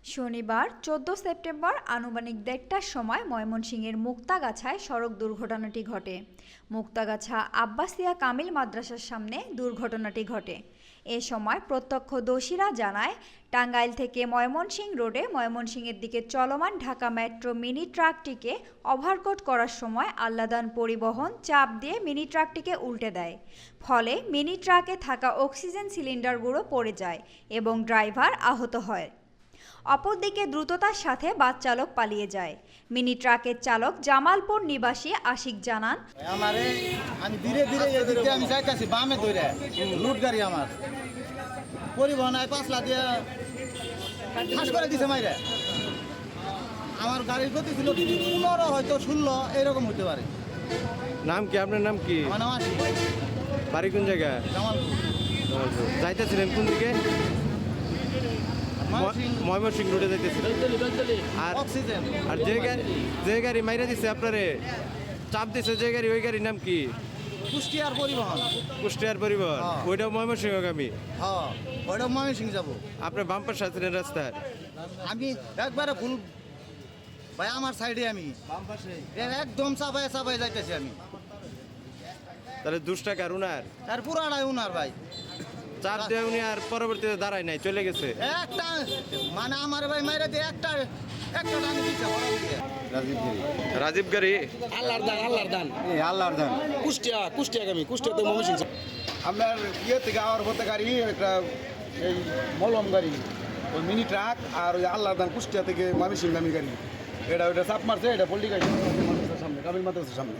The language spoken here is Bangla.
শনিবার ১৪ সেপ্টেম্বর আনুমানিক ১:৩০টার সময় ময়মনসিংহের মুক্তাগাছায় সড়ক দুর্ঘটনাটি ঘটে। মুক্তাগাছা আব্বাসিয়া কামিল মাদ্রাসার সামনে দুর্ঘটনাটি ঘটে। এ সময় প্রত্যক্ষদর্শীরা জানায়, টাঙ্গাইল থেকে ময়মনসিংহ রোডে ময়মনসিংহের দিকে চলমান ঢাকা মেট্রো মিনি ট্রাকটিকে ওভারটেক করার সময় আল্লাদান পরিবহন চাপ দিয়ে মিনি ট্রাকটিকে উল্টে দেয়। ফলে মিনি ট্রাকে থাকা অক্সিজেন সিলিন্ডারগুলো পড়ে যায় এবং ড্রাইভার আহত হয়। অপরদিকে দ্রুততার সাথে বাস চালক পালিয়ে যায়। মিনি ট্রাকের চালক জামালপুর নিবাসী আশিক জানান, আমি ধীরে ধীরে এদিকে আমি যাইতেছি বামে ধরে লুট গাড়ি আমার পরিবহন 5 লাখ দিয়ে ঠাস করে দিছে মাইরে। আমার গাড়ির গতি ছিল 15 হয়তো 16 এরকম হতে পারে। নাম কি? আপনার নাম কি? আমার নাম আশিক। বাড়ি কোন জায়গা? জামালপুর। যাইতেছিলেন কোন দিকে? ময়মনসিংহ রোডে যাইতেছিলেন। আর অক্সিজেন আর যে গাড়ি মাইরা দিচ্ছে আপনারে, চাপ দিচ্ছে যে গাড়ি, ওই গাড়ির নাম কি? কুষ্টিয়ার পরিবহন। কুষ্টিয়ার পরিবহন। হ্যাঁ। ওইটাও ময়মনসিংহগামী। হ্যাঁ, ওইটা ময়মনসিংহ যাবো। আপনার বাম পাশে আছেন রাস্তায়। আমি একবারে ভুল ভাই, আমার সাইডে আমি বাম পাশে একদম চাপায় চাপায় যাইতেছি আমি। তাহলে 2 টাকা উনার আর পুরাটাই উনার ভাই। চাপ দিয়ে উনি আর পরবর্তীতে দাঁড়ায় নাই, চলে গেছে। একটা মানে আমার ভাই মাইরা দিয়ে একটা টানি দিচ্ছে। রাজীব গাড়ি। আল্লাহর দান আল্লাহর দান। কুষ্টিয়াগামী কুষ্টিয়া তো ময়মনসিংহ। আপনার থেকে আওয়ার পথে গাড়ি একটা এই মলম গাড়ি, ওই মিনি ট্রাক, আর ওই আল্লাহর দান কুষ্টিয়া থেকে ময়মনসিংহগামী গাড়ি। এটা ওইটা চাপ মারছে, এটা পল্লী গাড়ি সামনে কামিল মাদ্রাসার সামনে।